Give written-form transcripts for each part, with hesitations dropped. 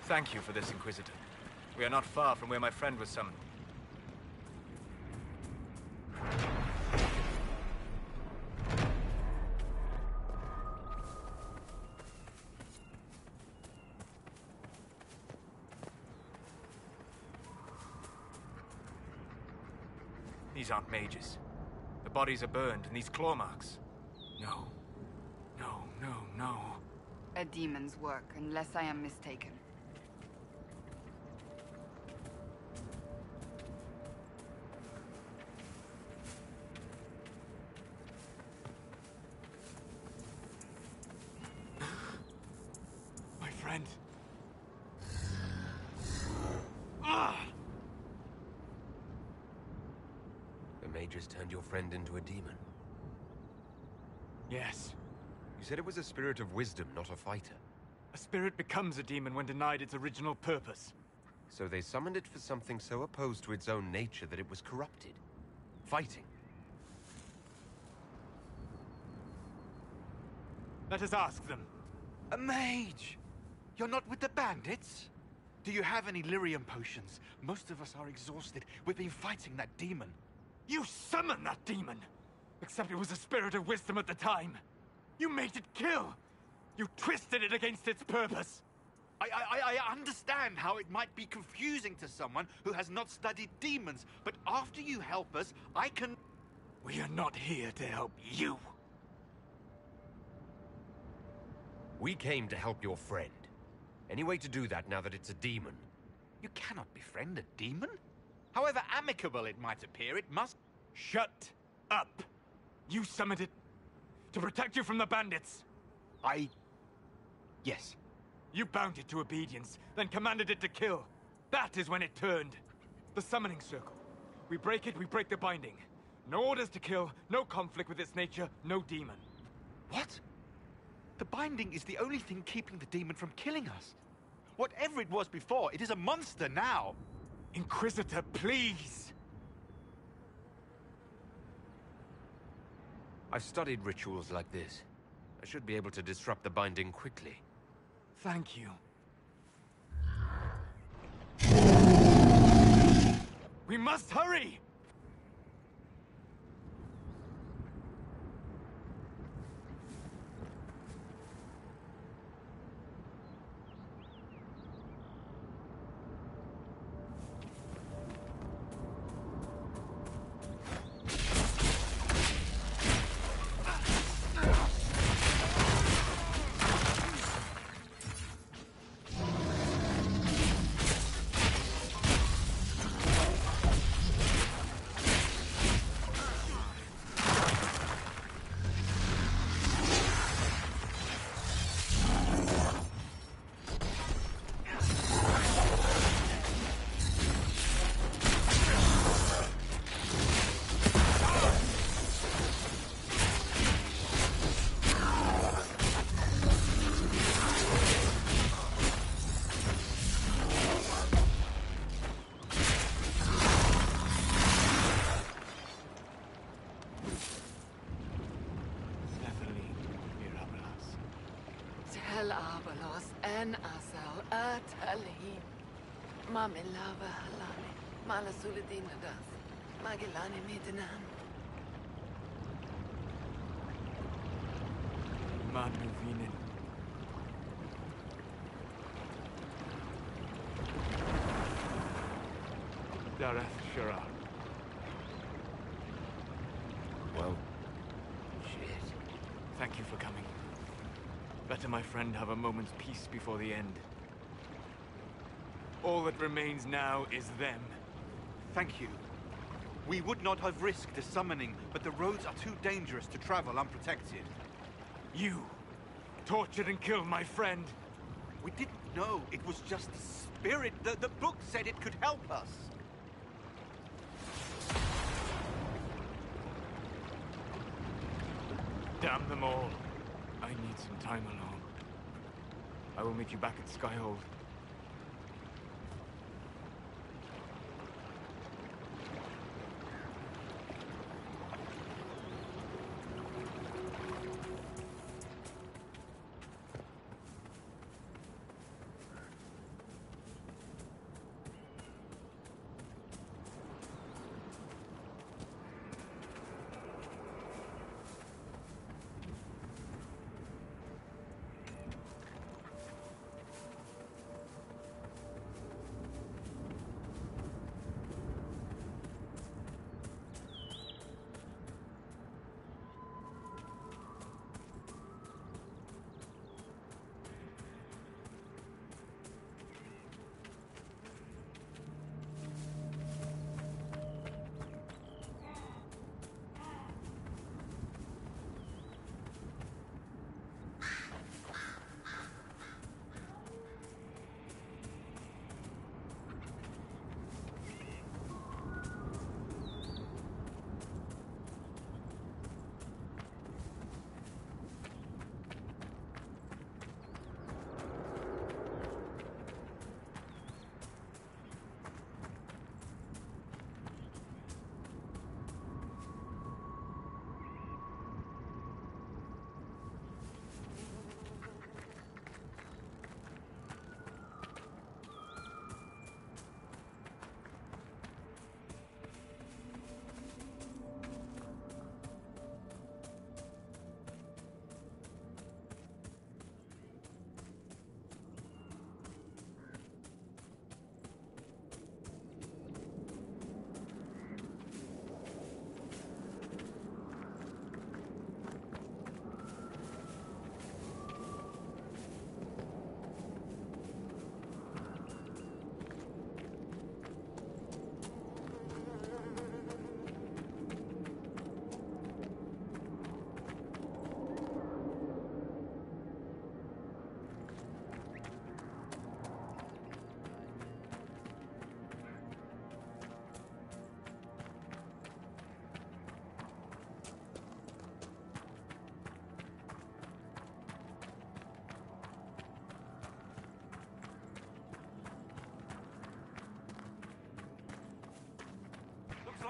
Thank you for this, Inquisitor. We are not far from where my friend was summoned. These aren't mages. The bodies are burned, and these claw marks. No. No, no, no. A demon's work, unless I am mistaken. My friend. Ah! The mages turned your friend into a demon. Yes. You said it was a spirit of wisdom, not a fighter. A spirit becomes a demon when denied its original purpose. So they summoned it for something so opposed to its own nature that it was corrupted. Fighting. Let us ask them. A mage! You're not with the bandits? Do you have any lyrium potions? Most of us are exhausted. We've been fighting that demon. You summoned that demon! Except it was a spirit of wisdom at the time. You made it kill! You twisted it against its purpose! I understand how it might be confusing to someone who has not studied demons, but after you help us, I can... We are not here to help you. We came to help your friend. Any way to do that now that it's a demon? You cannot befriend a demon? However amicable it might appear, it must... Shut up! You summoned it to protect you from the bandits. Yes. You bound it to obedience, then commanded it to kill. That is when it turned. The summoning circle. We break it, we break the binding. No orders to kill, no conflict with its nature, no demon. What? The binding is the only thing keeping the demon from killing us. Whatever it was before, it is a monster now. Inquisitor, please! I've studied rituals like this. I should be able to disrupt the binding quickly. Thank you. We must hurry! Abalos en asal atali. Mamilava halane. Malasuladinadas. Magilani midinan. Manuvinen. Dareth Shara. Well, shit. Thank you for coming. Better my friend have a moment's peace before the end. All that remains now is them. Thank you. We would not have risked the summoning, but the roads are too dangerous to travel unprotected. You tortured and killed my friend. We didn't know it was just a spirit. The book said it could help us. Damn them all. I need some time alone. I will meet you back at Skyhold.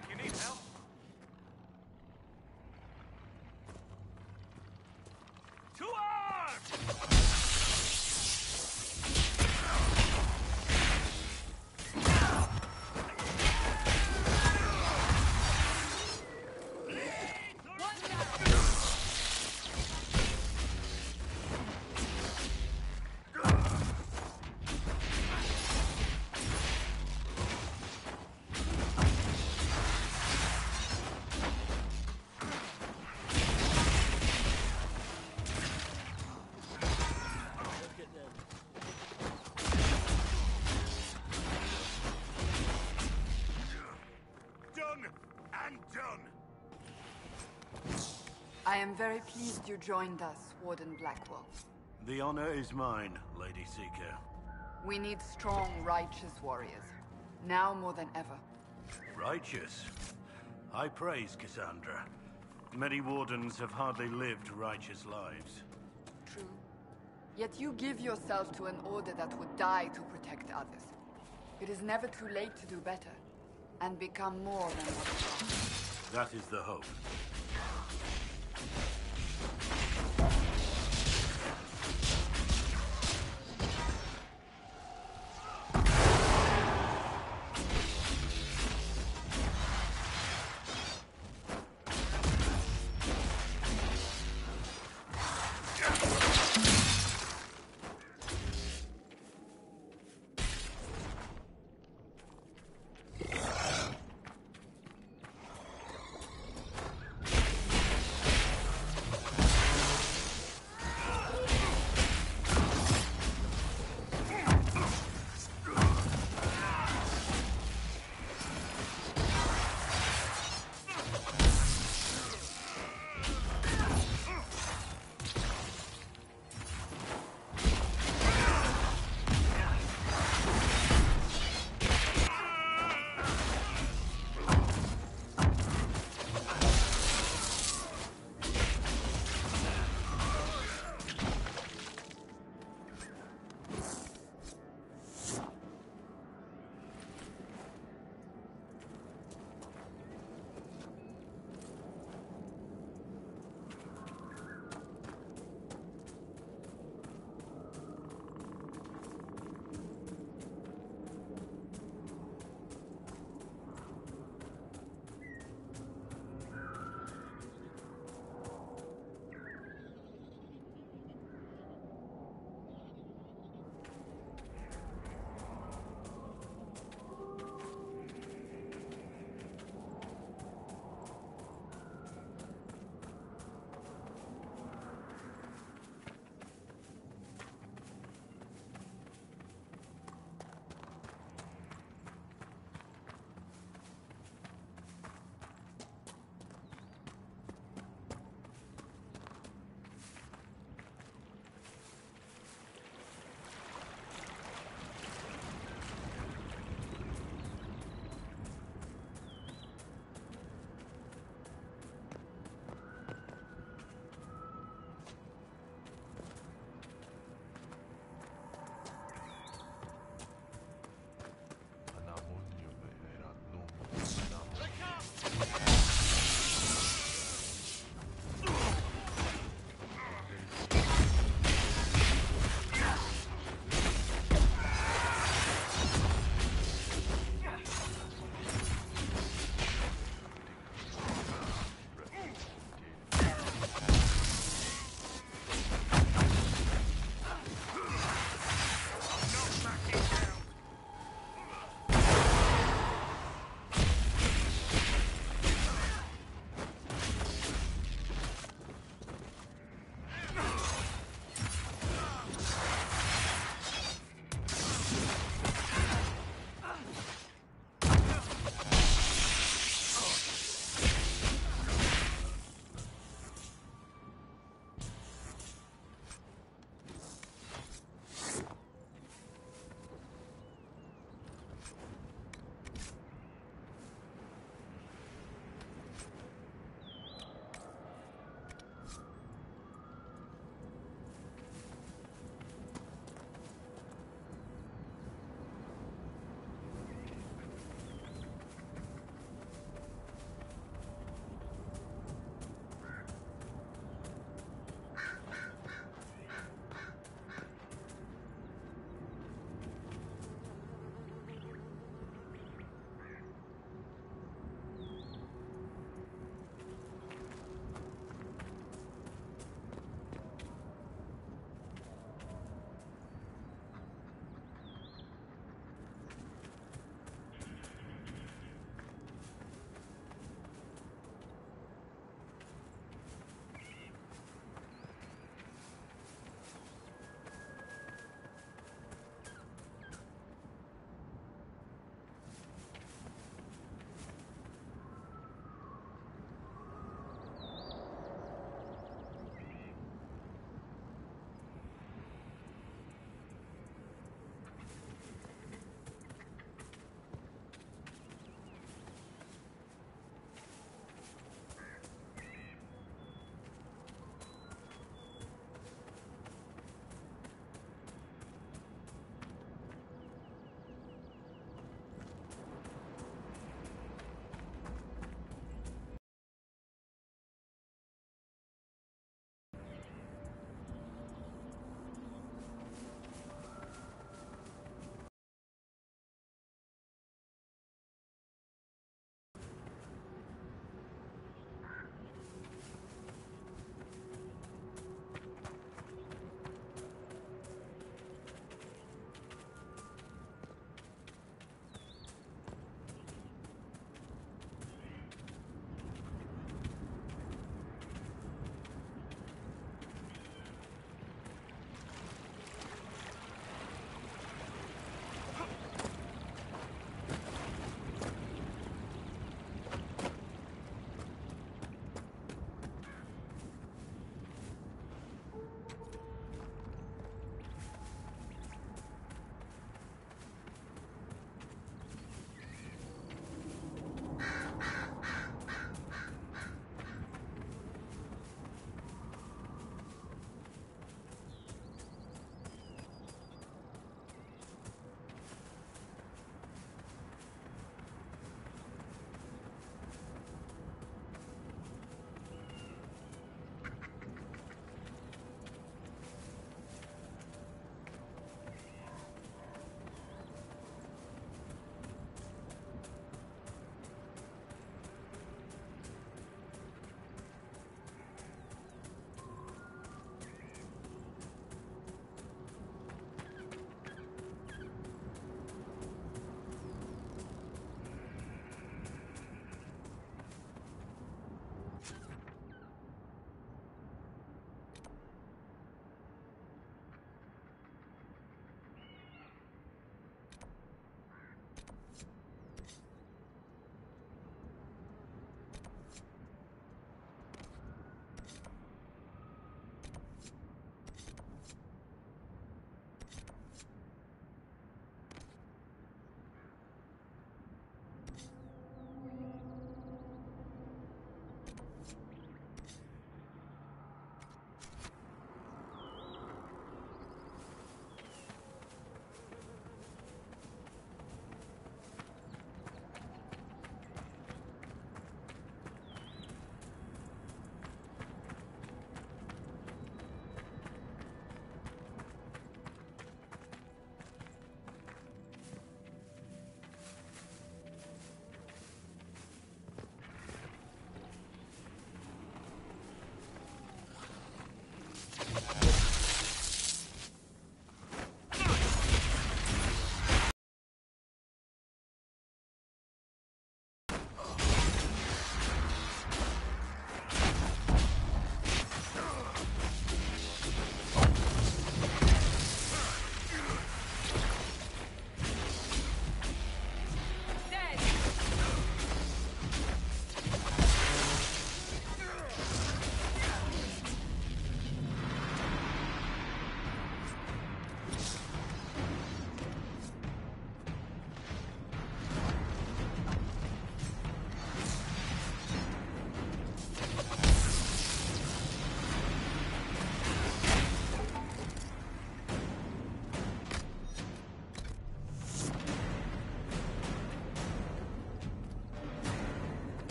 like you need help. To arms! Done and done. I am very pleased you joined us, Warden Blackwell. The honor is mine, Lady Seeker. We need strong, righteous warriors. Now more than ever. Righteous? I praise Cassandra. Many wardens have hardly lived righteous lives. True. Yet you give yourself to an order that would die to protect others. It is never too late to do better, and become more than what you are. That is the hope.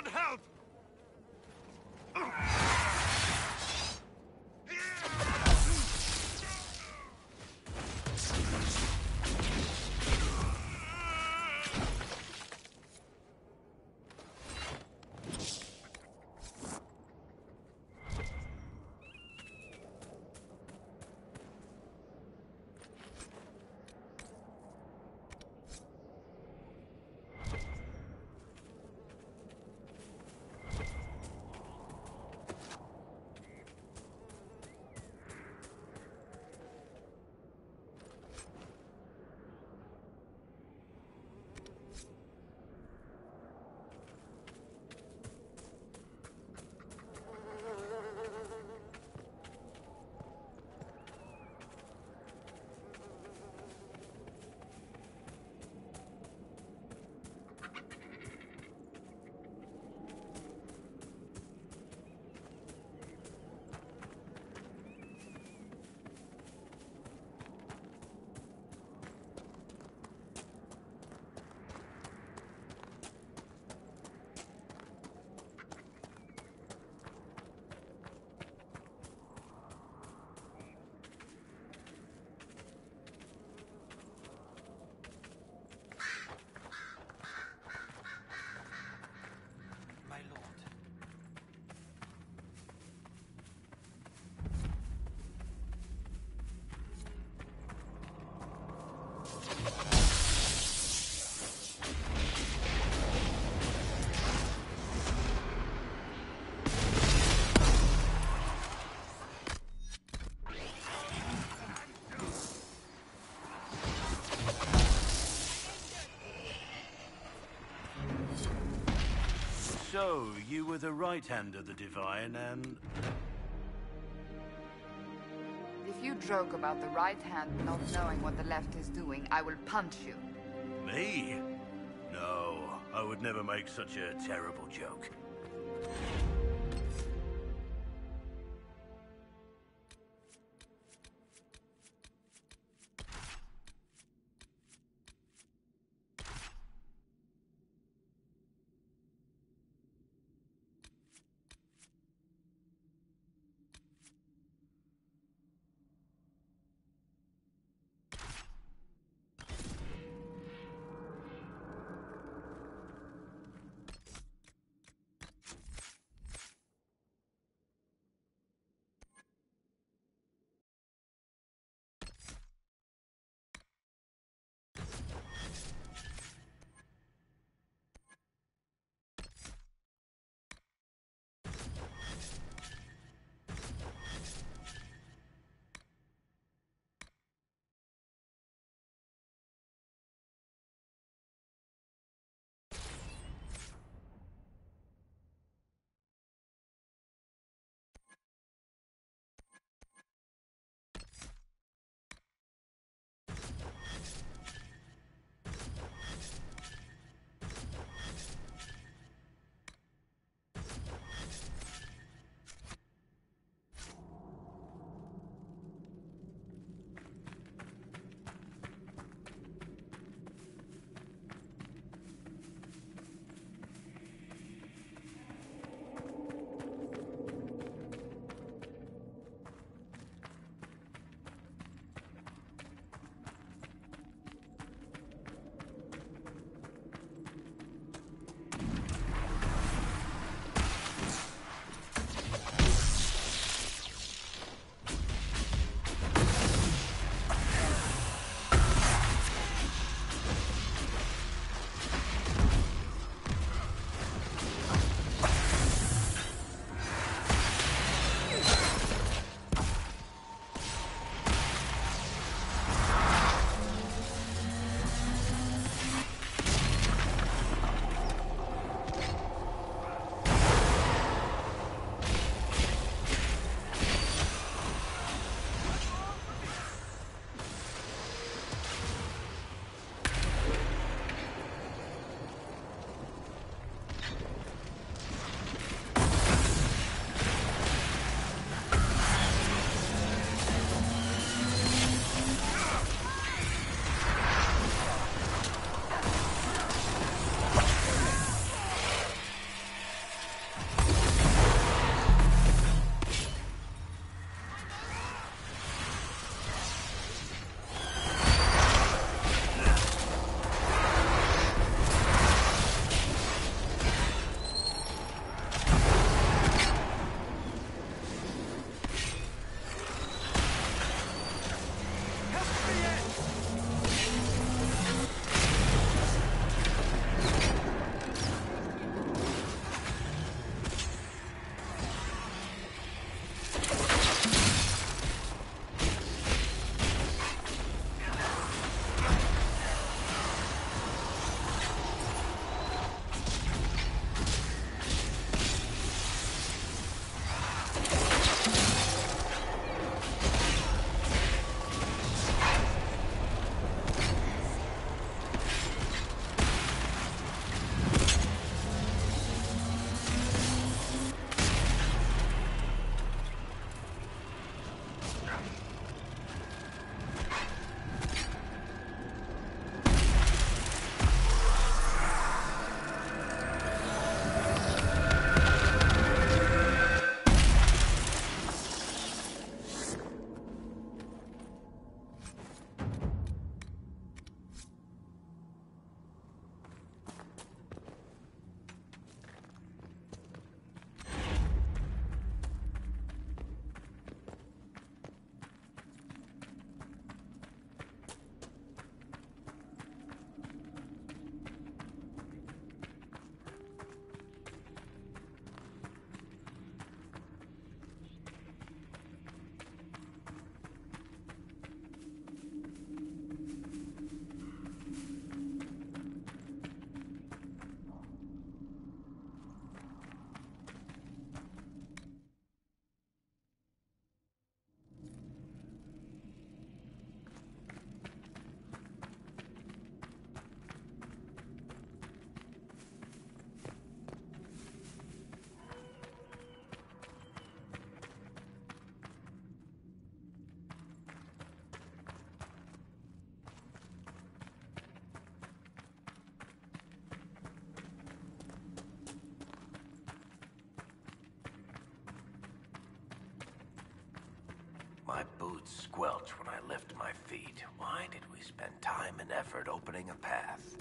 want help! My lord. So, you were the right hand of the Divine, and... If you joke about the right hand not knowing what the left is doing, I will punch you. Me? No, I would never make such a terrible joke. My boots squelch when I lift my feet. Why did we spend time and effort opening a path?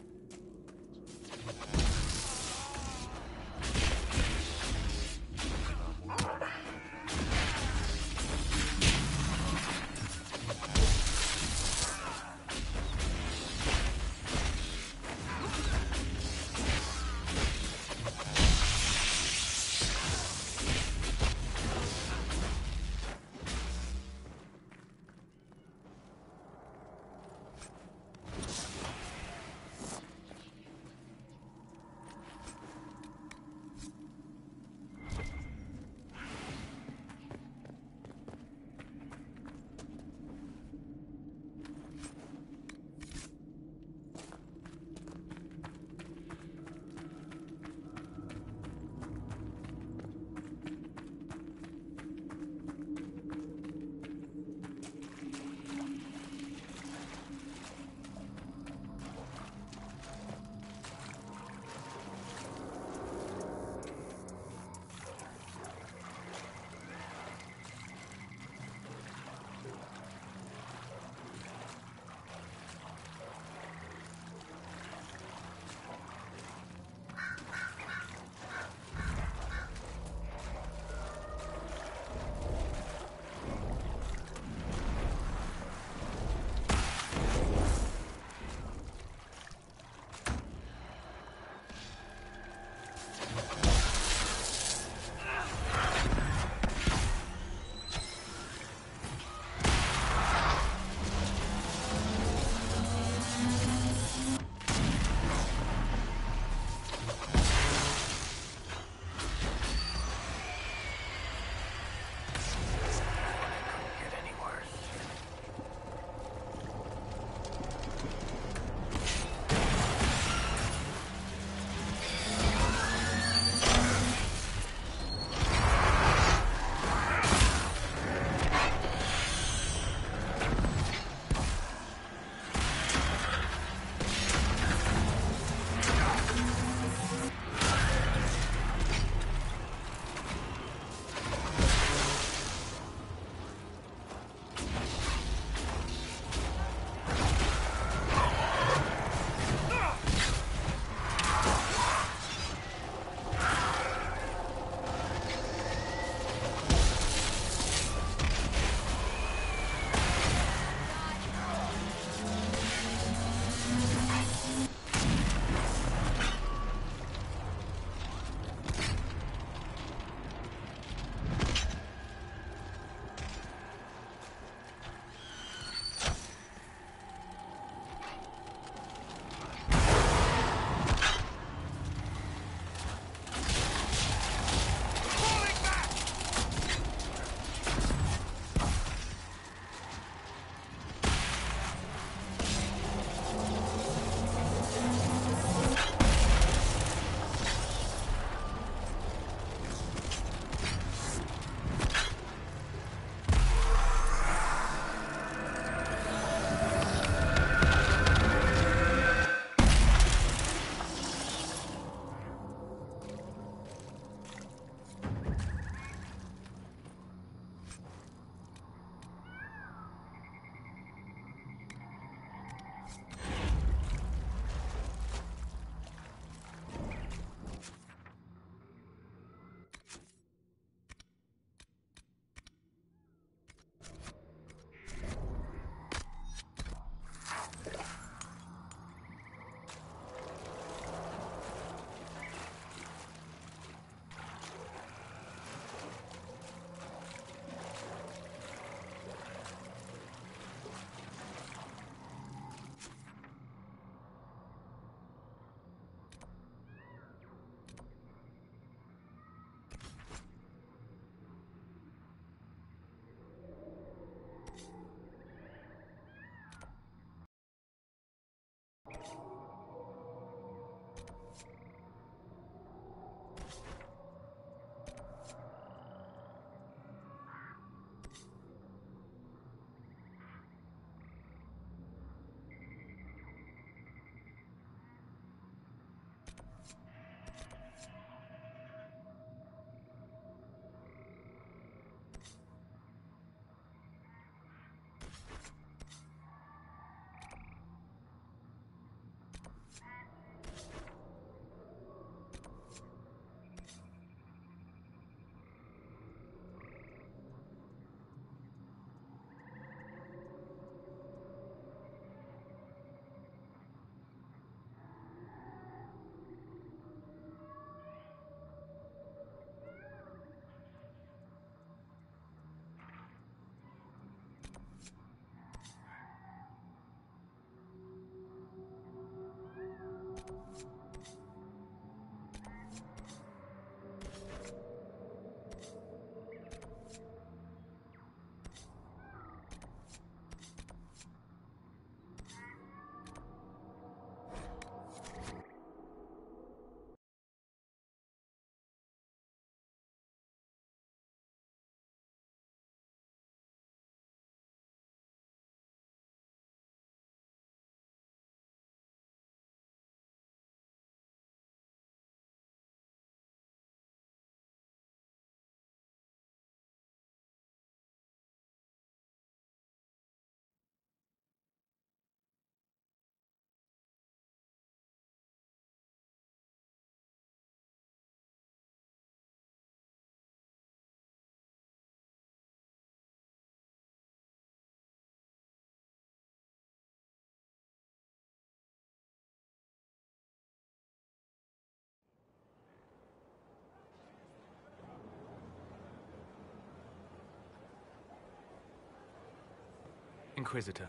Inquisitor.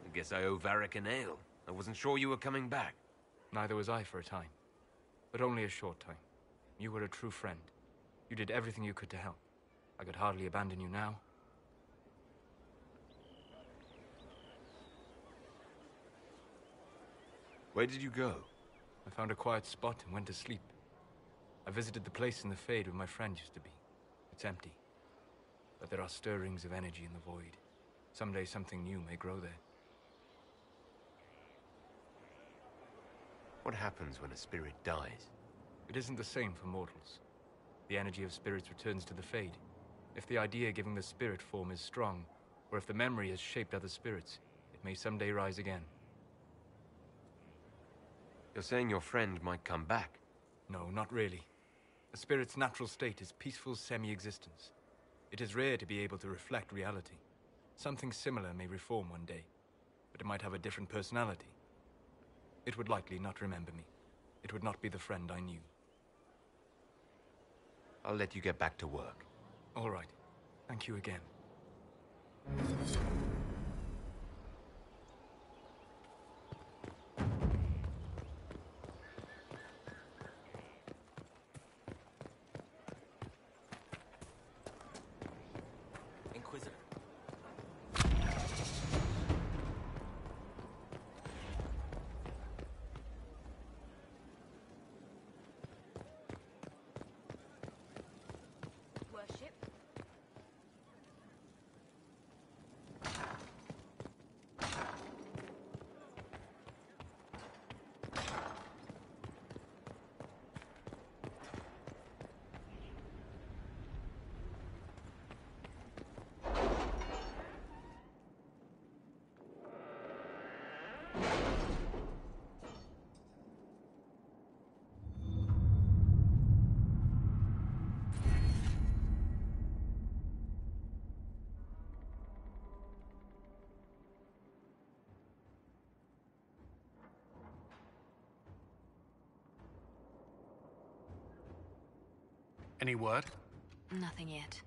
I guess I owe Varric an ale. I wasn't sure you were coming back. Neither was I for a time. But only a short time. You were a true friend. You did everything you could to help. I could hardly abandon you now. Where did you go? I found a quiet spot and went to sleep. I visited the place in the Fade where my friend used to be. It's empty. But there are stirrings of energy in the void. Someday something new may grow there. What happens when a spirit dies? It isn't the same for mortals. The energy of spirits returns to the Fade. If the idea giving the spirit form is strong, or if the memory has shaped other spirits, it may someday rise again. You're saying your friend might come back? No, not really. A spirit's natural state is peaceful semi-existence. It is rare to be able to reflect reality. Something similar may reform one day, but it might have a different personality. It would likely not remember me. It would not be the friend I knew. I'll let you get back to work. All right. Thank you again. Inquisitor. Worship. Any word? Nothing yet.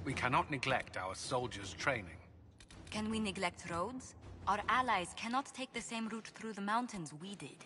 We cannot neglect our soldiers' training. Can we neglect roads? Our allies cannot take the same route through the mountains we did.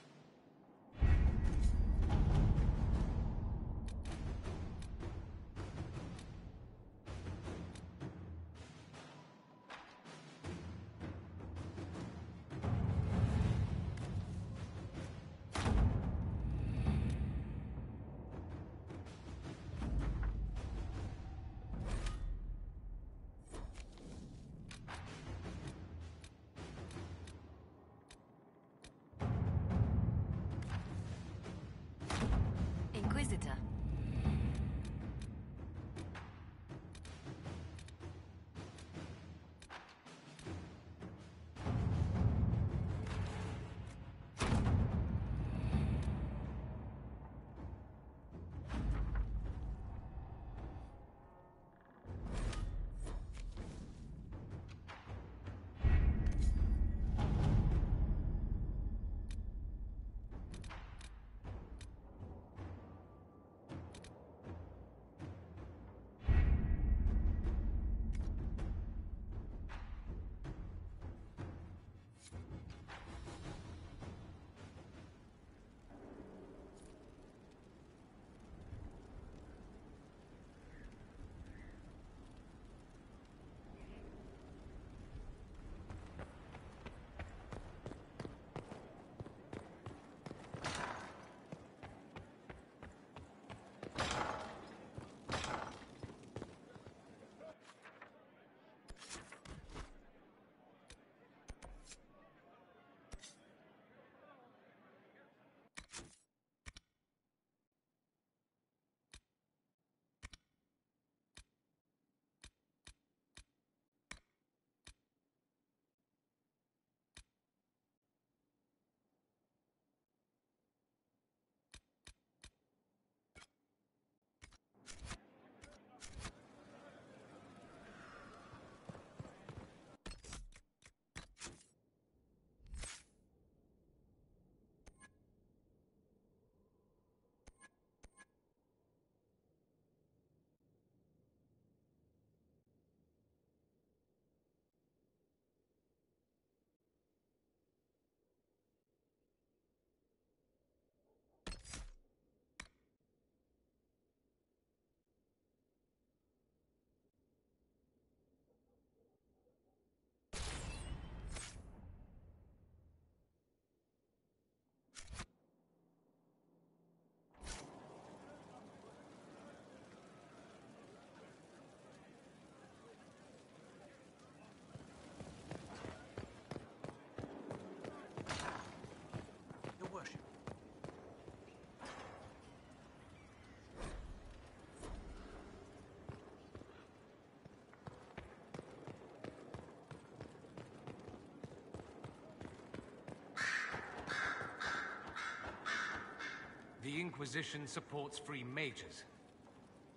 Inquisition supports free mages.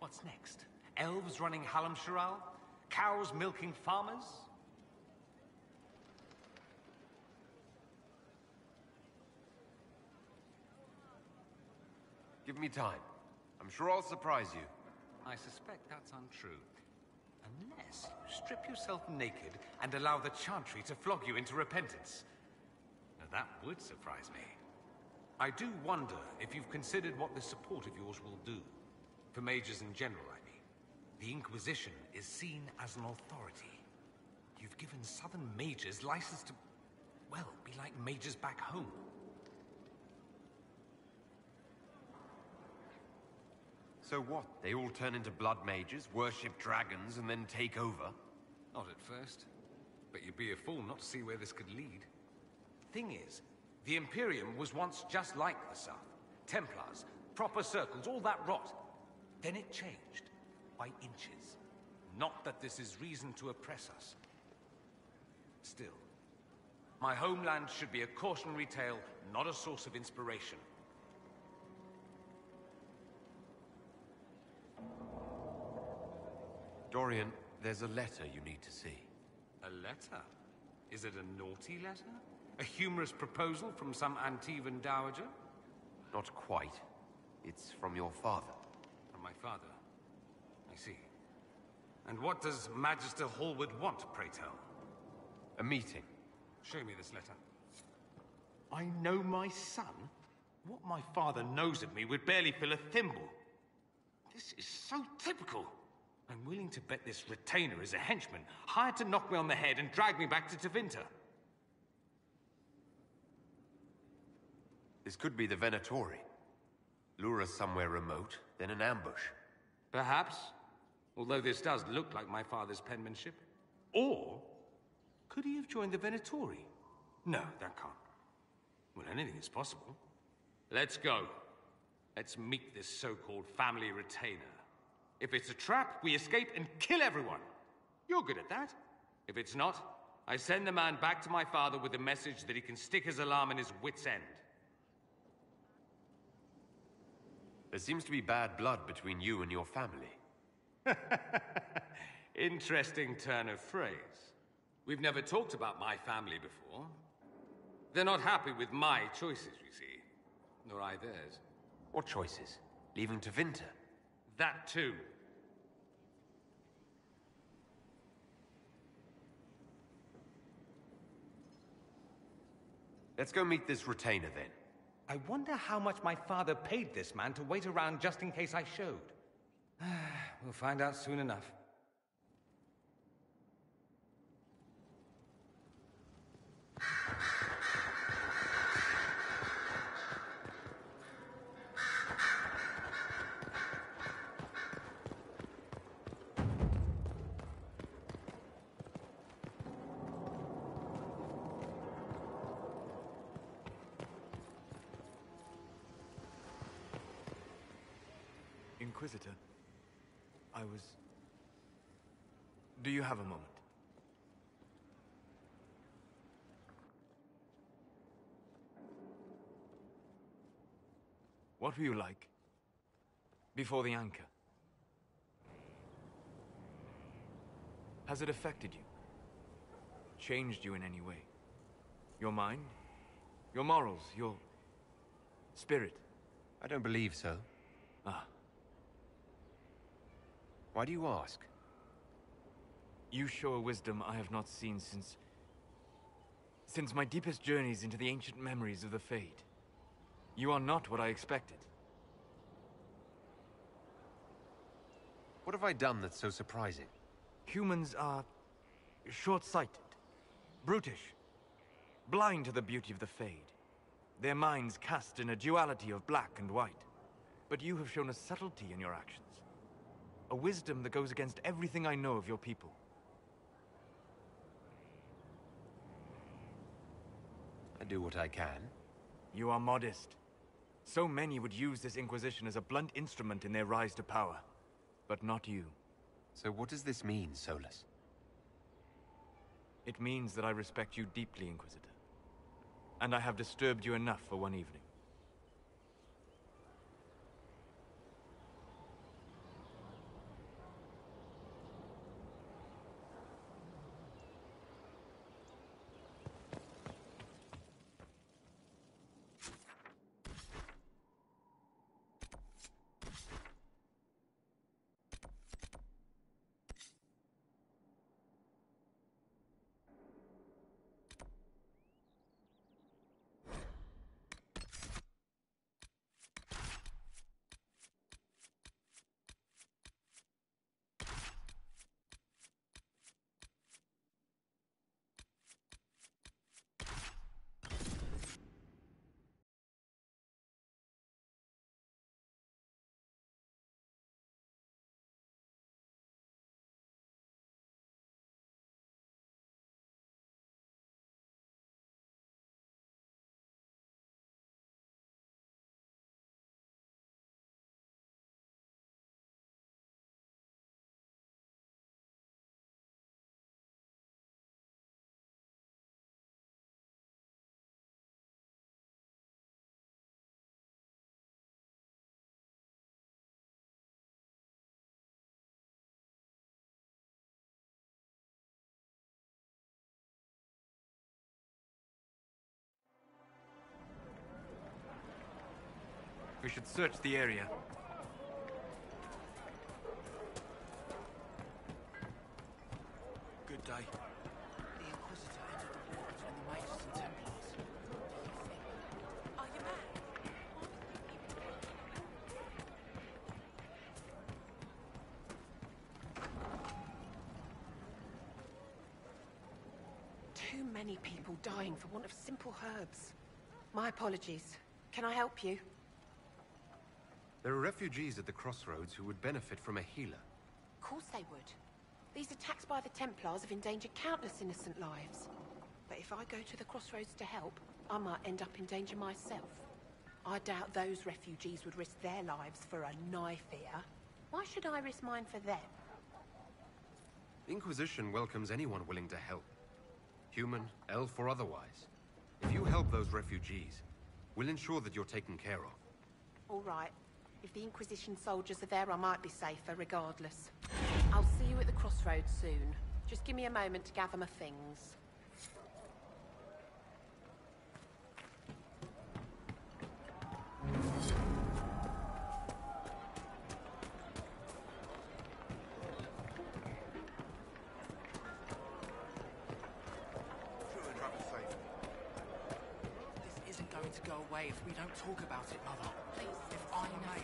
What's next? Elves running Halamsharal? Cows milking farmers? Give me time. I'm sure I'll surprise you. I suspect that's untrue. Unless you strip yourself naked and allow the Chantry to flog you into repentance. Now that would surprise me. I do wonder if you've considered what this support of yours will do. For mages in general, I mean. The Inquisition is seen as an authority. You've given Southern mages license to, well, be like mages back home. So what? They all turn into blood mages, worship dragons, and then take over? Not at first. But you'd be a fool not to see where this could lead. Thing is, the Imperium was once just like the South. Templars, proper circles, all that rot. Then it changed. By inches. Not that this is reason to oppress us. Still, my homeland should be a cautionary tale, not a source of inspiration. Dorian, there's a letter you need to see. A letter? Is it a naughty letter? A humorous proposal from some Antivan dowager? Not quite. It's from your father. From my father? I see. And what does Magister Hallward want, pray tell? A meeting. Show me this letter. I know my son? What my father knows of me would barely fill a thimble. This is so typical. I'm willing to bet this retainer is a henchman, hired to knock me on the head and drag me back to Tevinter. This could be the Venatori. Lure us somewhere remote, then an ambush. Perhaps. Although this does look like my father's penmanship. Or, could he have joined the Venatori? No, that can't. Well, anything is possible. Let's go. Let's meet this so-called family retainer. If it's a trap, we escape and kill everyone. You're good at that. If it's not, I send the man back to my father with the message that he can stick his alarm in his wit's end. There seems to be bad blood between you and your family. Interesting turn of phrase. We've never talked about my family before. They're not happy with my choices, you see. Nor I theirs. What choices? Leaving Tevinter? That too. Let's go meet this retainer then. I wonder how much my father paid this man to wait around just in case I showed. We'll find out soon enough. Inquisitor, Do you have a moment? What were you like before the anchor? Has it affected you? Changed you in any way? Your mind? Your morals? Your spirit? I don't believe so. Ah. Why do you ask? You show a wisdom I have not seen since my deepest journeys into the ancient memories of the Fade. You are not what I expected. What have I done that's so surprising? Humans are short-sighted, brutish, blind to the beauty of the Fade. Their minds cast in a duality of black and white. But you have shown a subtlety in your actions. A wisdom that goes against everything I know of your people. I do what I can. You are modest. So many would use this Inquisition as a blunt instrument in their rise to power. But not you. So what does this mean, Solus? It means that I respect you deeply, Inquisitor. And I have disturbed you enough for one evening. should search the area. Good day. The Inquisitor entered the war between the Mages and Templars. Do you think... Are you mad? Too many people dying for want of simple herbs. My apologies. Can I help you? There are refugees at the crossroads who would benefit from a healer. Of course they would. These attacks by the Templars have endangered countless innocent lives. But if I go to the crossroads to help, I might end up in danger myself. I doubt those refugees would risk their lives for a knife here. Why should I risk mine for them? The Inquisition welcomes anyone willing to help. Human, elf, or otherwise. If you help those refugees, we'll ensure that you're taken care of. All right. If the Inquisition soldiers are there, I might be safer regardless. I'll see you at the crossroads soon. Just give me a moment to gather my things. This isn't going to go away if we don't talk about it, Mother. Please, If I I know. may...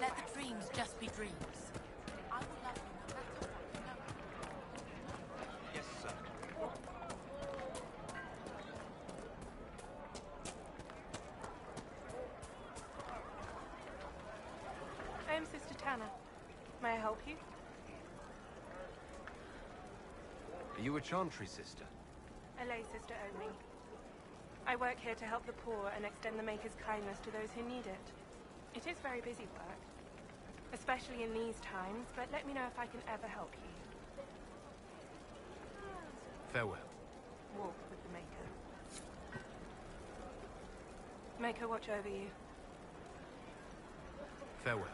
Let the dreams just be dreams. I will love you no matter what, you know. Yes, sir. I am Sister Tanner. May I help you? Are you a Chantry sister? A lay sister only. I work here to help the poor and extend the Maker's kindness to those who need it. It is very busy work, especially in these times, but let me know if I can ever help you. Farewell. Walk with the Maker. Maker watch over you. Farewell.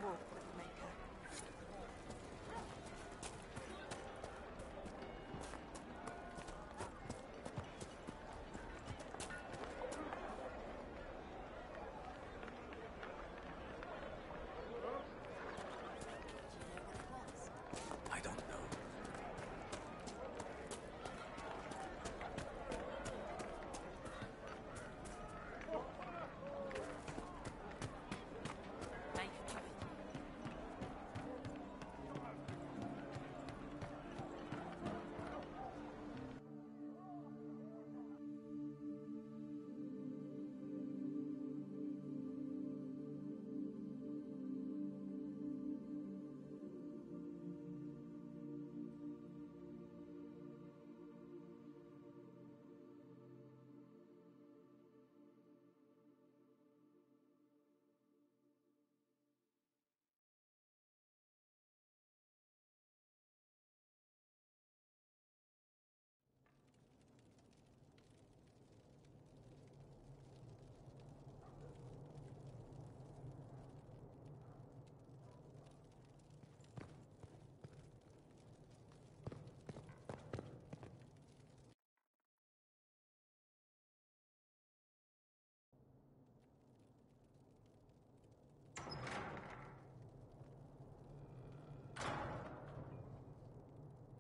Walk with the Maker. I don't know. Make a gift.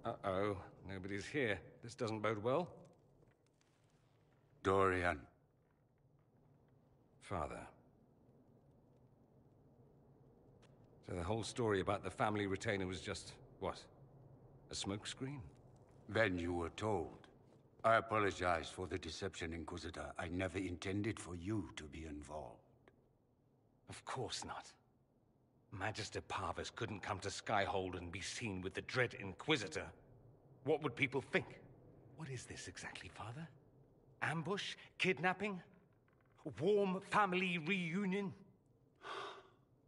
Uh-oh. Nobody's here. This doesn't bode well. Dorian. Father. So the whole story about the family retainer was just, what? A smokescreen? Then you were told. I apologize for the deception, Inquisitor. I never intended for you to be involved. Of course not. Magister Parvus couldn't come to Skyhold and be seen with the dread Inquisitor. What would people think? What is this exactly, Father? Ambush? Kidnapping? Warm family reunion?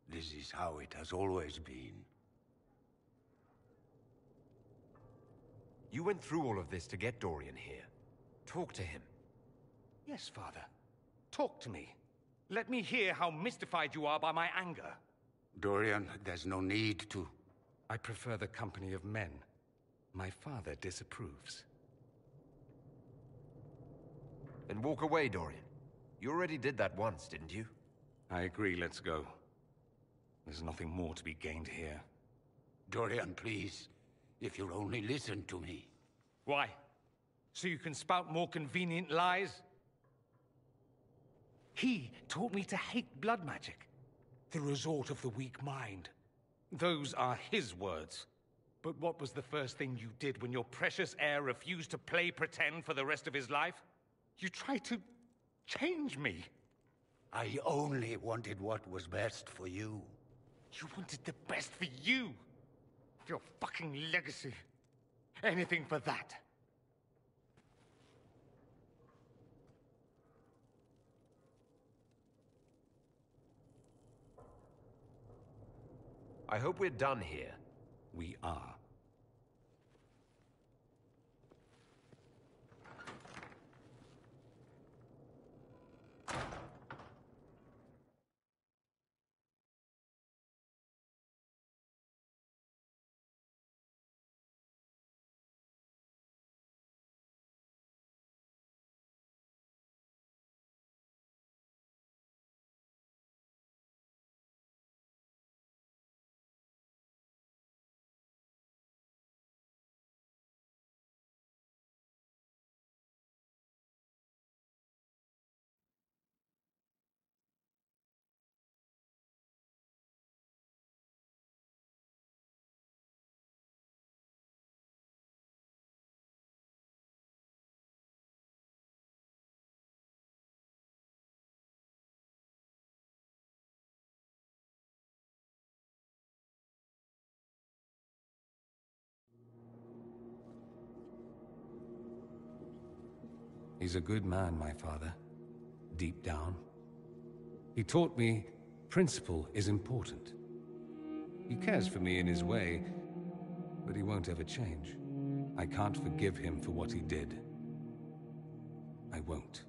This is how it has always been. You went through all of this to get Dorian here. Talk to him. Yes, Father. Talk to me. Let me hear how mystified you are by my anger. Dorian, there's no need to... I prefer the company of men. My father disapproves. Then walk away, Dorian. You already did that once, didn't you? I agree, let's go. There's nothing more to be gained here. Dorian, please. If you'll only listen to me. Why? So you can spout more convenient lies? He taught me to hate blood magic. The resort of the weak mind. Those are his words. But what was the first thing you did when your precious heir refused to play pretend for the rest of his life? You tried to change me. I only wanted what was best for you. You wanted the best for you. Your fucking legacy. Anything for that. I hope we're done here. We are. He's a good man, my father. Deep down. He taught me principle is important. He cares for me in his way, but he won't ever change. I can't forgive him for what he did. I won't.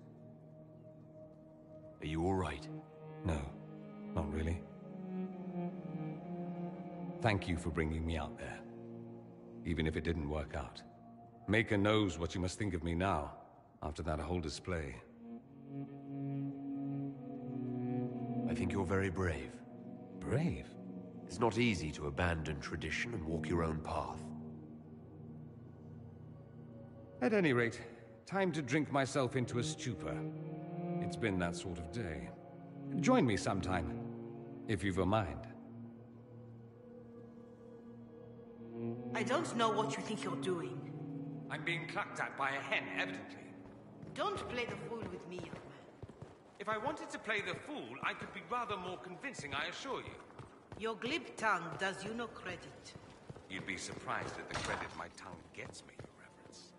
Are you all right? No, not really. Thank you for bringing me out there. Even if it didn't work out. Maker knows what you must think of me now, after that whole display. I think you're very brave. Brave? It's not easy to abandon tradition and walk your own path. At any rate, time to drink myself into a stupor. It's been that sort of day. Join me sometime, if you've a mind. I don't know what you think you're doing. I'm being clucked at by a hen, evidently. Don't play the fool with me, young man. If I wanted to play the fool, I could be rather more convincing, I assure you. Your glib tongue does you no credit. You'd be surprised at the credit my tongue gets me, Your Reverence.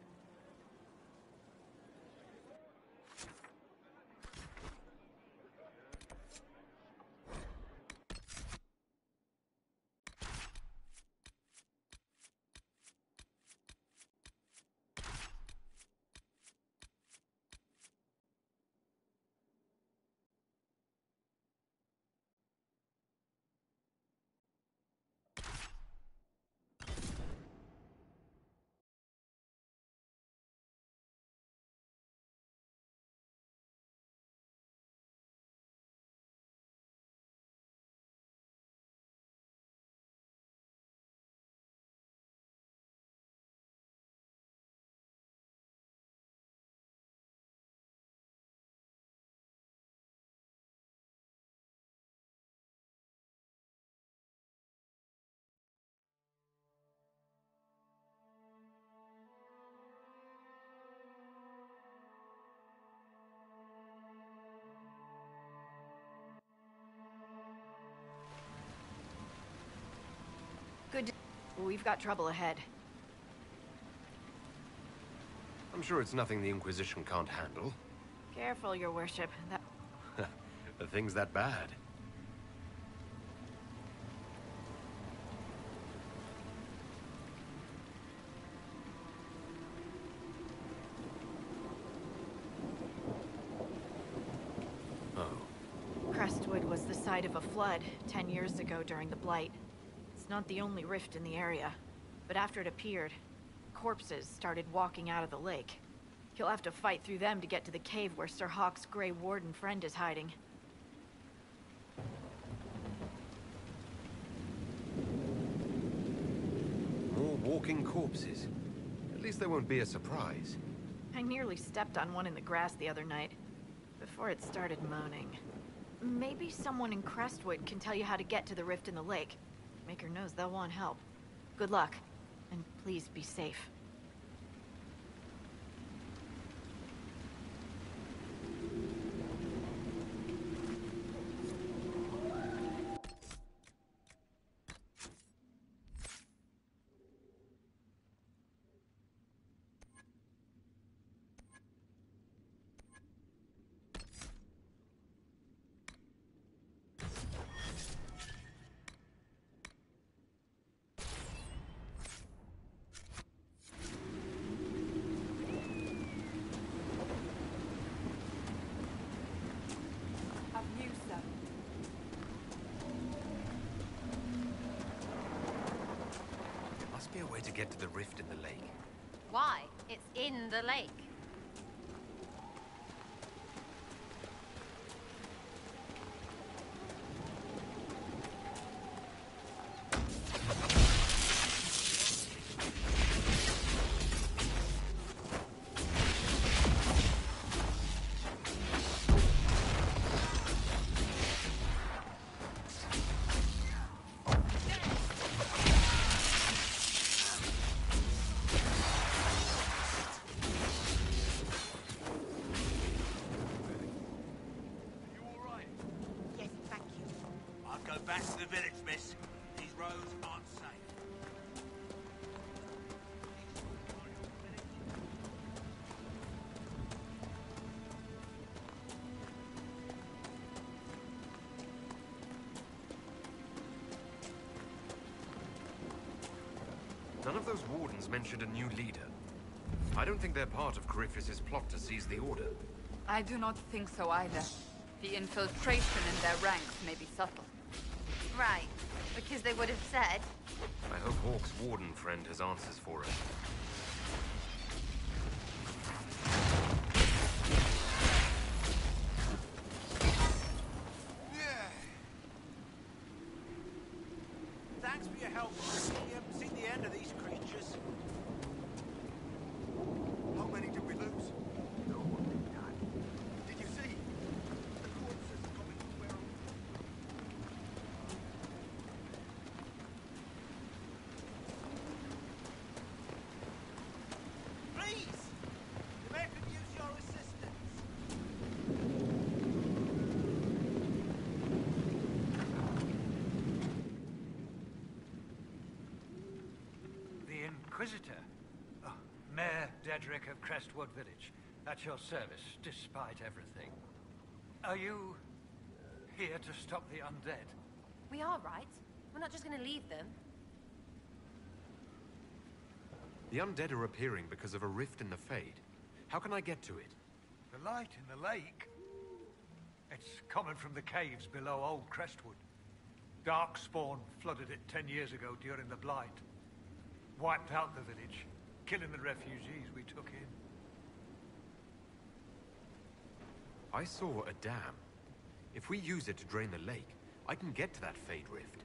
Good. We've got trouble ahead. I'm sure it's nothing the Inquisition can't handle. Careful, Your Worship. The thing's that bad. Oh. Crestwood was the site of a flood 10 years ago during the Blight. It's not the only rift in the area, but after it appeared, corpses started walking out of the lake. You'll have to fight through them to get to the cave where Sir Hawk's Grey Warden friend is hiding. Walking corpses. At least they won't be a surprise. I nearly stepped on one in the grass the other night, before it started moaning. Maybe someone in Crestwood can tell you how to get to the rift in the lake. Maker knows they'll want help. Good luck, and please be safe. Be a way to get to the rift in the lake. Why? It's in the lake. Back to the village, miss. These roads aren't safe. None of those wardens mentioned a new leader. I don't think they're part of Corypheus' plot to seize the Order. I do not think so either. The infiltration in their ranks may be subtle. Right, because they would have said. I hope Hawke's warden friend has answers for us. Thanks for your help. You haven't seen the end of these creatures. How many did we lose? No one died. Did you see? The corpses coming from where... Please! The man could use your assistance. The Inquisitor? Oh, Mayor Dedrick of Crestwood Village. At your service, despite everything. Are you here to stop the undead? We are, right? We're not just going to leave them. The undead are appearing because of a rift in the Fade. How can I get to it? The light in the lake? It's coming from the caves below Old Crestwood. Darkspawn flooded it 10 years ago during the Blight. Wiped out the village, killing the refugees we took in. I saw a dam. If we use it to drain the lake, I can get to that Fade rift.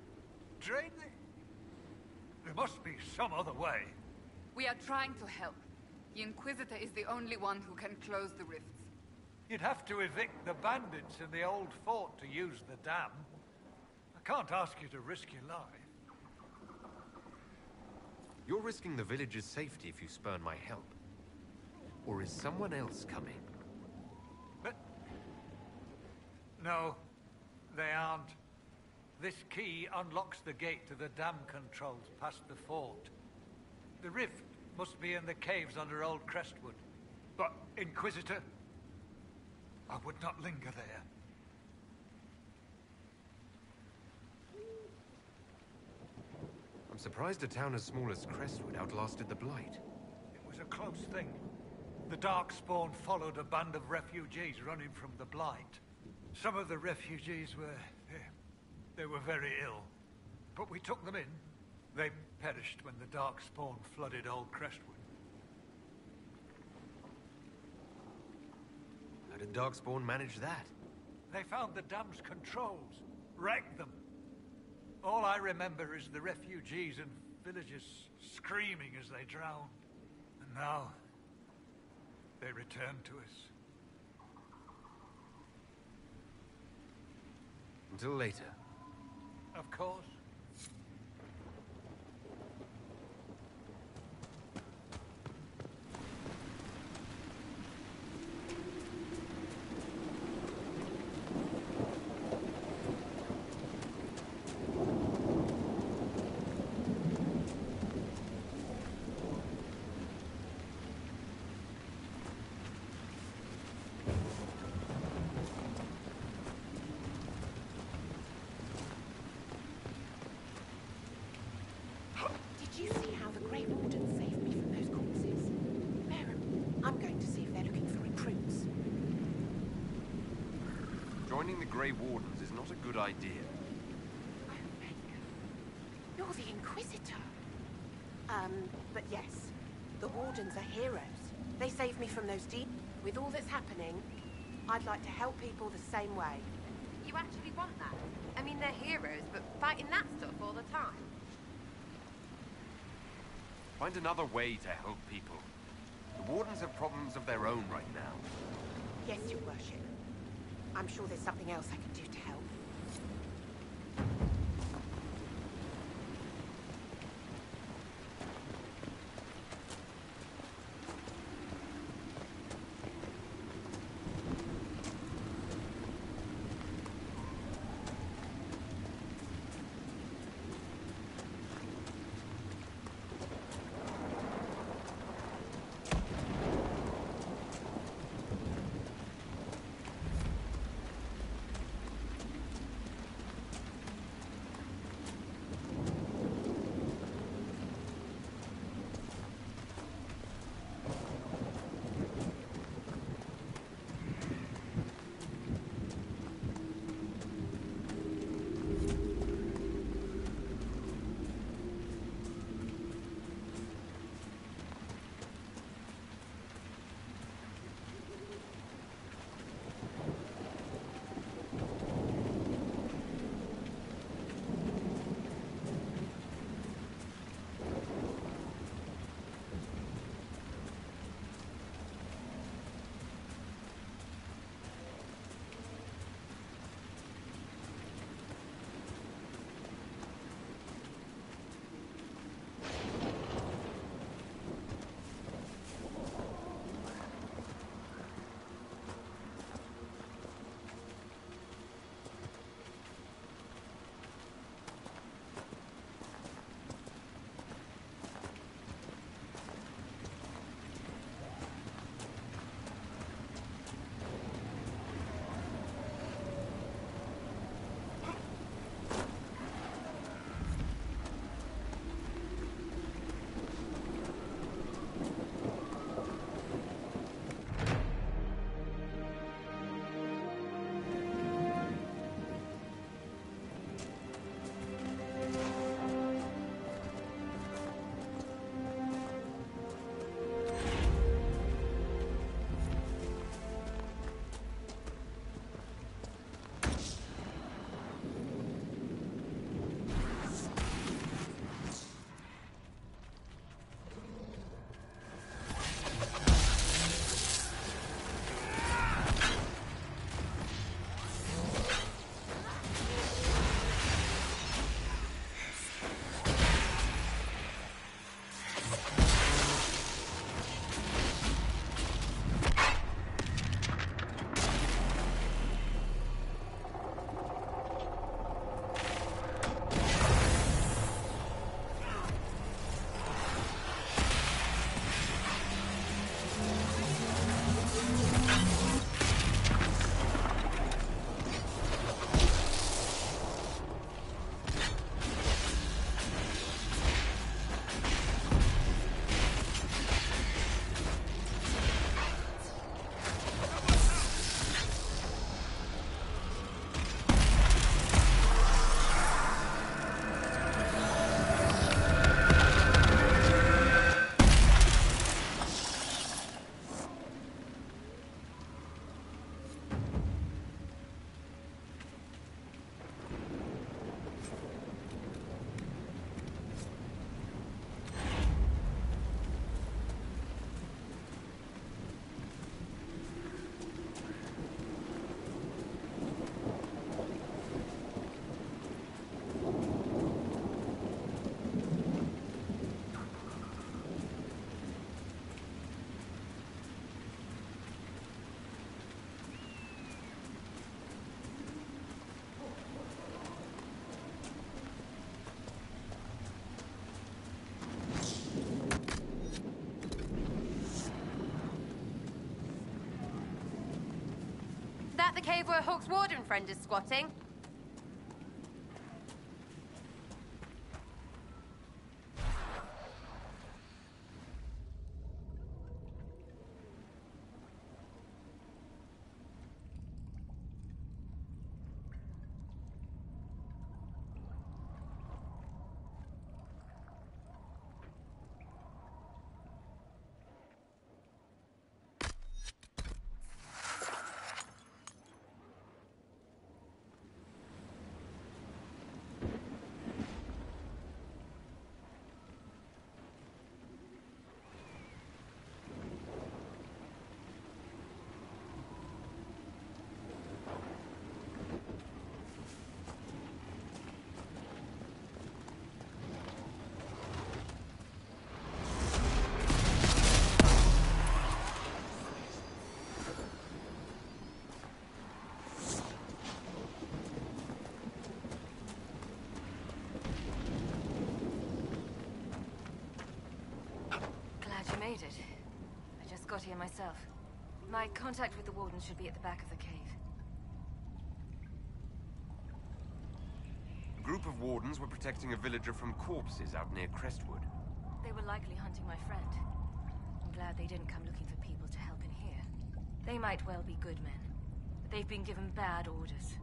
Drain the... There must be some other way. We are trying to help. The Inquisitor is the only one who can close the rifts. You'd have to evict the bandits in the old fort to use the dam. I can't ask you to risk your life. You're risking the village's safety if you spurn my help. Or is someone else coming? But... No, they aren't. This key unlocks the gate to the dam controls past the fort. The rift must be in the caves under Old Crestwood. But, Inquisitor, I would not linger there. I'm surprised a town as small as Crestwood outlasted the Blight. It was a close thing. The Darkspawn followed a band of refugees running from the Blight. Some of the refugees were... they were very ill. But we took them in. They perished when the Darkspawn flooded Old Crestwood. How did Darkspawn manage that? They found the dam's controls, wrecked them. All I remember is the refugees and villagers screaming as they drowned. And now, they return to us. Until later. Of course. Did you see how the Grey Wardens saved me from those corpses? Baron, I'm going to see if they're looking for recruits. Joining the Grey Wardens is not a good idea. You're the Inquisitor. But yes, the Wardens are heroes. They saved me from those deep... With all that's happening, I'd like to help people the same way. You actually want that? I mean, they're heroes, but fighting that stuff all the time. Find another way to help people. The Wardens have problems of their own right now. Yes, Your Worship. I'm sure there's something else I can do to help. cave where Hawk's warden friend is squatting? Made it. I just got here myself. My contact with the warden should be at the back of the cave. A group of wardens were protecting a villager from corpses out near Crestwood. They were likely hunting my friend. I'm glad they didn't come looking for people to help in here. They might well be good men, but they've been given bad orders.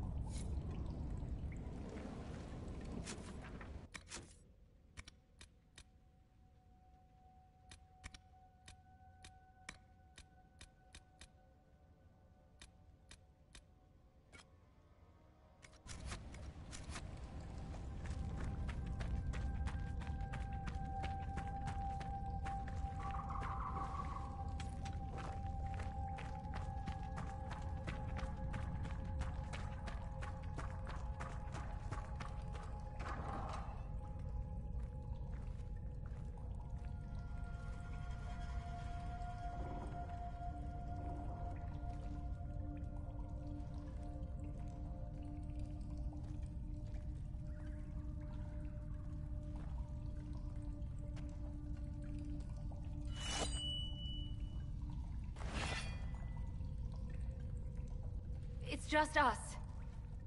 It's just us.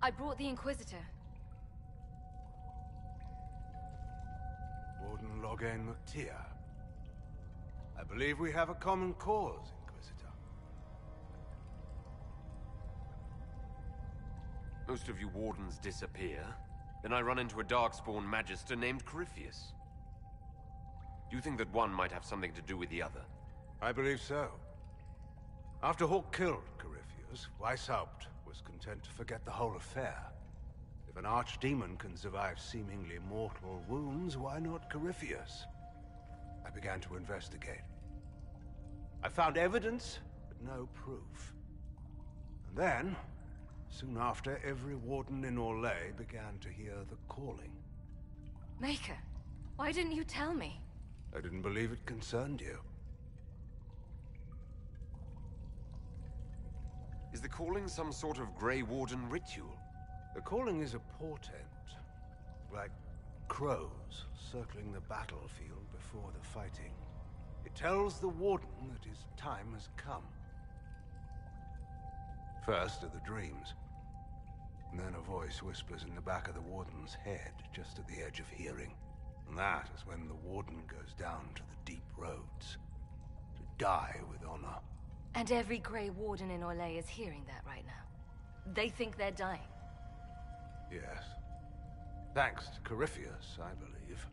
I brought the Inquisitor. Warden Loghain McTeer. I believe we have a common cause, Inquisitor. Most of you wardens disappear. Then I run into a Darkspawn Magister named Corypheus. Do you think that one might have something to do with the other? I believe so. After Hawk killed Corypheus, Weishaupt was content to forget the whole affair. If an archdemon can survive seemingly mortal wounds, why not Corypheus? I began to investigate. I found evidence, but no proof. And then, soon after, every warden in Orlais began to hear the calling. Maker, why didn't you tell me? I didn't believe it concerned you. Is the calling some sort of Grey Warden ritual? The calling is a portent. Like crows circling the battlefield before the fighting. It tells the Warden that his time has come. First are the dreams. And then a voice whispers in the back of the Warden's head, just at the edge of hearing. And that is when the Warden goes down to the deep roads. To die with honor. And every Grey Warden in Orlais is hearing that right now. They think they're dying. Yes. Thanks to Corypheus, I believe.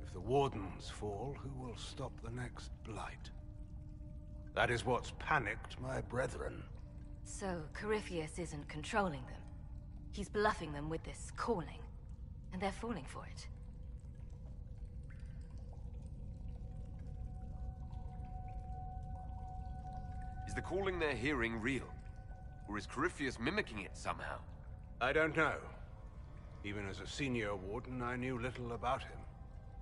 If the Wardens fall, who will stop the next Blight? That is what's panicked my brethren. So, Corypheus isn't controlling them. He's bluffing them with this calling. And they're falling for it. Is the calling they're hearing real? Or is Corypheus mimicking it somehow? I don't know. Even as a senior warden, I knew little about him.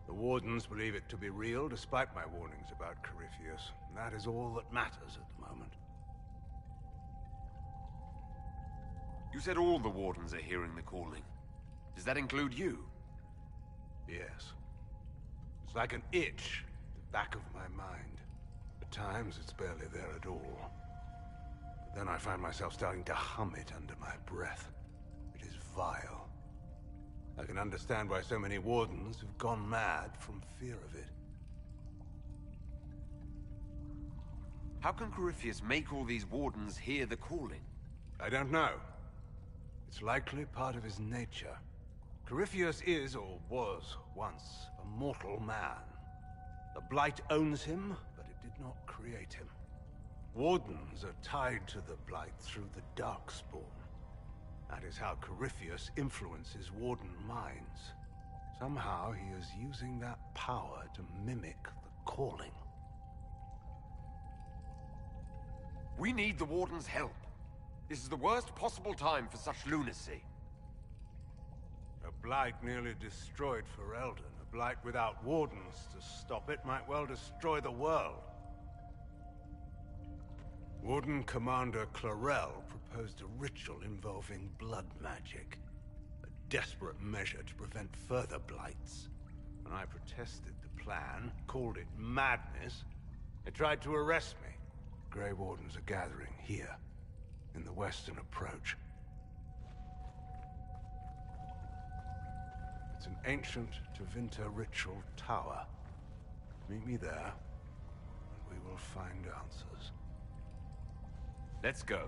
The Wardens believe it to be real, despite my warnings about Corypheus. And that is all that matters at the moment. You said all the Wardens are hearing the calling. Does that include you? Yes. It's like an itch at the back of my mind. At times, it's barely there at all. Then I find myself starting to hum it under my breath. It is vile. I can understand why so many wardens have gone mad from fear of it. How can Corypheus make all these wardens hear the calling? I don't know. It's likely part of his nature. Corypheus is, or was, once a mortal man. The Blight owns him, but it did not create him. Wardens are tied to the Blight through the Darkspawn. That is how Corypheus influences Warden minds. Somehow he is using that power to mimic the calling. We need the Warden's help. This is the worst possible time for such lunacy. A Blight nearly destroyed Ferelden. A Blight without Wardens to stop it might well destroy the world. Warden Commander Clarel proposed a ritual involving blood magic. A desperate measure to prevent further blights. When I protested the plan, called it madness, they tried to arrest me. Grey Wardens are gathering here, in the western approach. It's an ancient Tevinter ritual tower. Meet me there, and we will find answers. Let's go.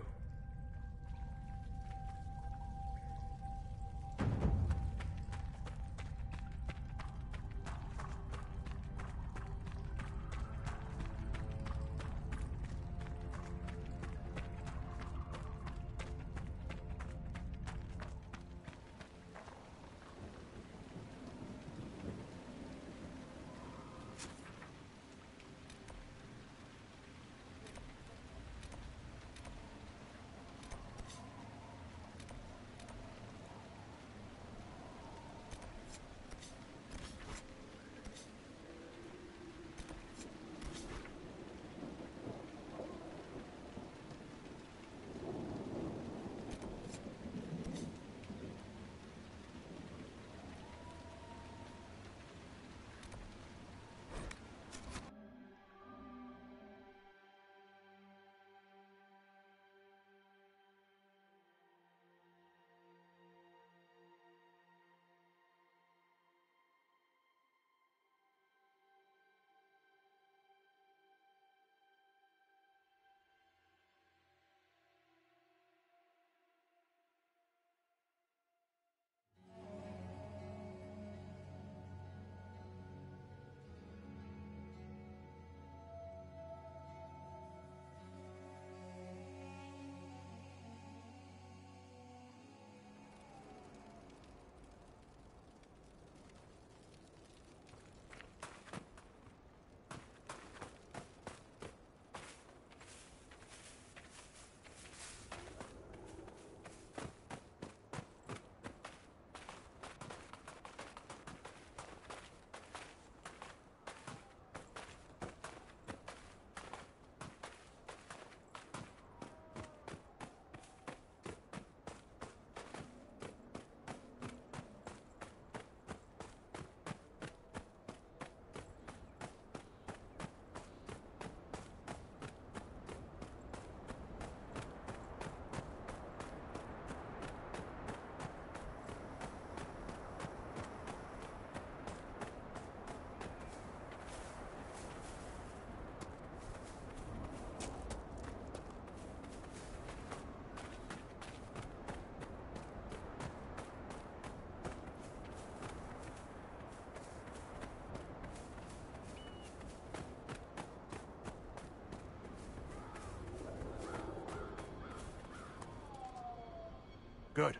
Good.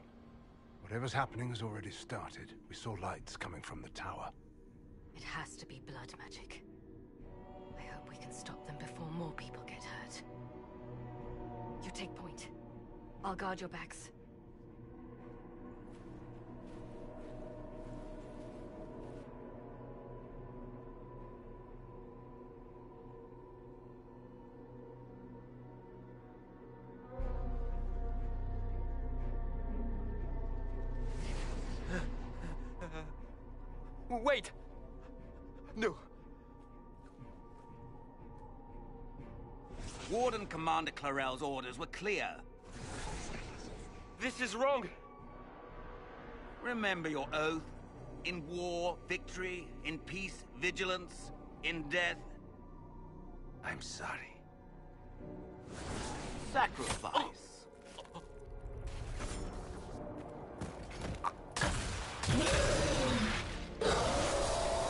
Whatever's happening has already started. We saw lights coming from the tower. It has to be blood magic. I hope we can stop them before more people get hurt. You take point. I'll guard your backs. Wait! No! Warden Commander Clarel's orders were clear. This is wrong. Remember your oath. In war, victory. In peace, vigilance. In death, I'm sorry. sacrifice.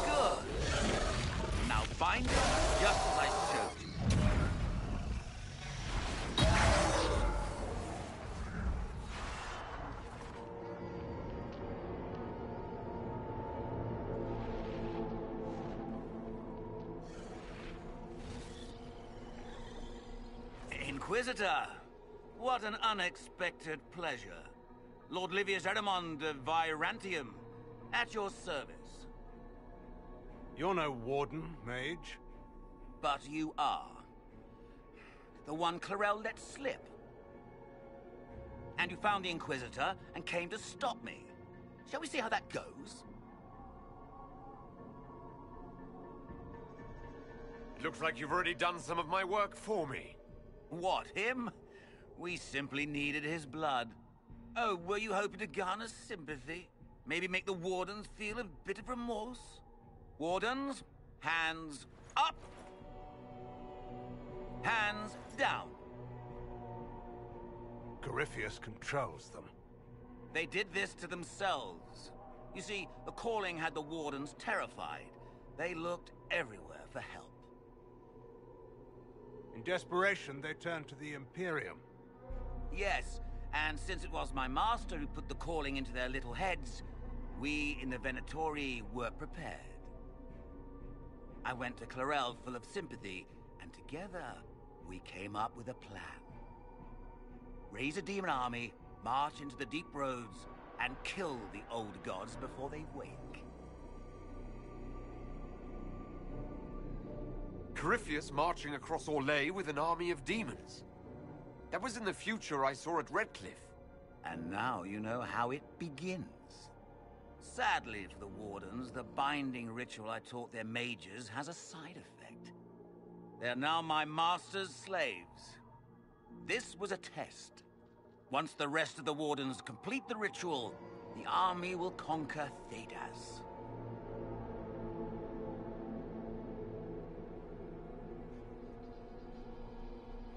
Good. Now bind it just as I showed you. Inquisitor, what an unexpected pleasure. Lord Livius Erimond of Virantium, at your service. You're no warden, mage. But you are. The one Clarel let slip. And you found the Inquisitor and came to stop me. Shall we see how that goes? Looks like you've already done some of my work for me. What, him? We simply needed his blood. Oh, were you hoping to garner sympathy? Maybe make the Wardens feel a bit of remorse? Wardens, hands up! Hands down. Corypheus controls them. They did this to themselves. You see, the calling had the Wardens terrified. They looked everywhere for help. In desperation, they turned to the Imperium. Yes, and since it was my master who put the calling into their little heads, we in the Venatori were prepared. I went to Clarel full of sympathy, and together we came up with a plan. Raise a demon army, march into the deep roads, and kill the old gods before they wake. Corypheus marching across Orlais with an army of demons. That was in the future I saw at Redcliffe. And now you know how it begins. Sadly for the Wardens, the binding ritual I taught their mages has a side effect. They're now my master's slaves. This was a test. Once the rest of the Wardens complete the ritual, the army will conquer Thedas.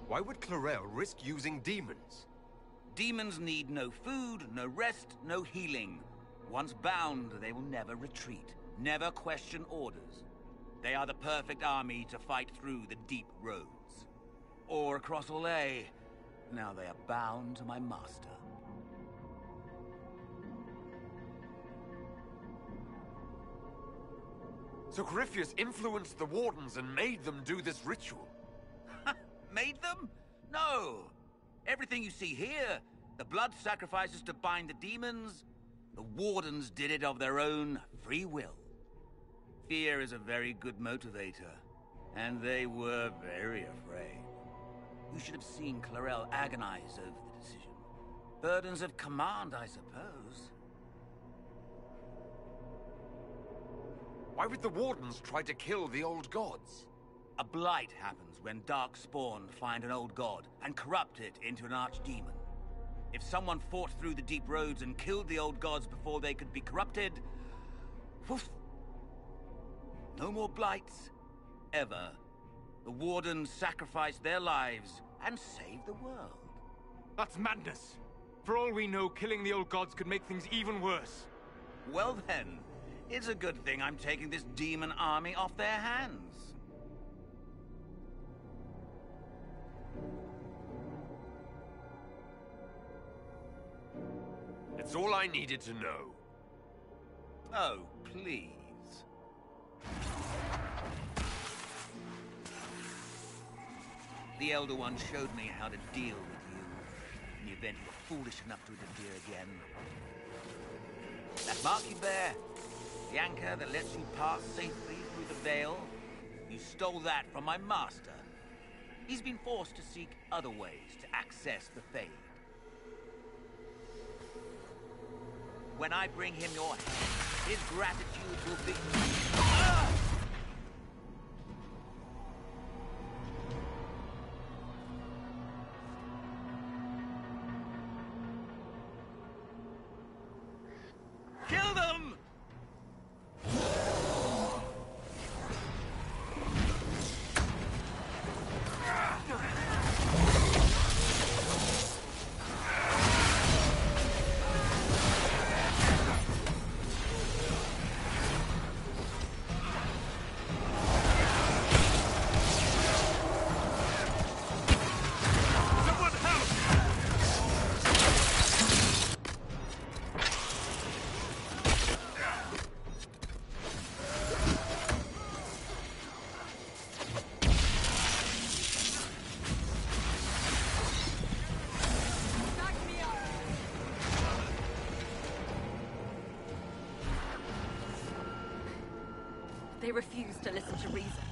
Why would Clarel risk using demons? Demons need no food, no rest, no healing. Once bound, they will never retreat, never question orders. They are the perfect army to fight through the deep roads. Or across Orlais. Now they are bound to my master. So Corypheus influenced the Wardens and made them do this ritual? Made them? No! Everything you see here, the blood sacrifices to bind the demons, the Wardens did it of their own free will. Fear is a very good motivator, and they were very afraid. You should have seen Clarel agonize over the decision. Burdens of command, I suppose. Why would the Wardens try to kill the old gods? A blight happens when dark spawn find an old god and corrupt it into an archdemon. If someone fought through the deep roads and killed the old gods before they could be corrupted, woof, no more blights, ever. The Wardens sacrificed their lives and saved the world. That's madness. For all we know, killing the old gods could make things even worse. Well then, it's a good thing I'm taking this demon army off their hands. It's all I needed to know. Oh, please. The Elder One showed me how to deal with you, in the event you were foolish enough to interfere again. That mark you bear, the anchor that lets you pass safely through the veil, you stole that from my master. He's been forced to seek other ways to access the Fade. When I bring him your head, his gratitude will be... refuse to listen to reason.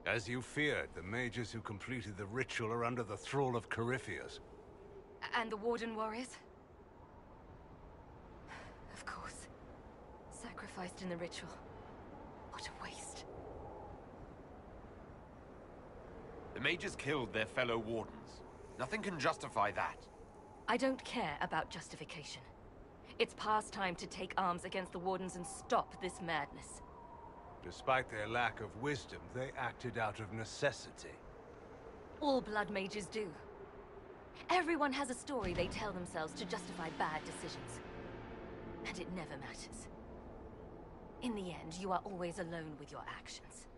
As you feared, the mages who completed the ritual are under the thrall of Corypheus. And the Warden warriors? Of course. Sacrificed in the ritual. What a waste. The mages killed their fellow wardens. Nothing can justify that. I don't care about justification. It's past time to take arms against the Wardens and stop this madness. Despite their lack of wisdom, they acted out of necessity. All blood mages do. Everyone has a story they tell themselves to justify bad decisions. And it never matters. In the end, you are always alone with your actions.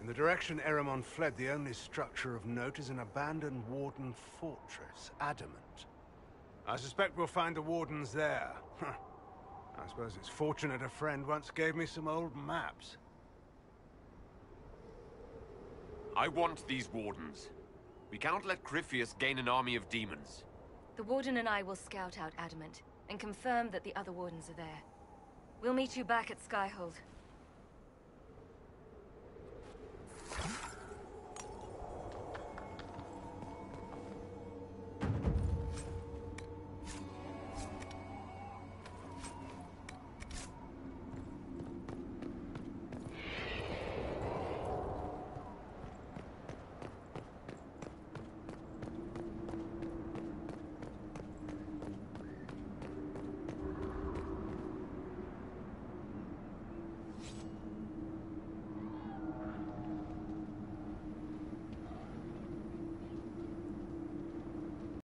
In the direction Eramon fled, the only structure of note is an abandoned Warden fortress, Adamant. I suspect we'll find the Wardens there. I suppose it's fortunate a friend once gave me some old maps. I want these Wardens. We cannot let Corypheus gain an army of demons. The Warden and I will scout out Adamant and confirm that the other Wardens are there. We'll meet you back at Skyhold.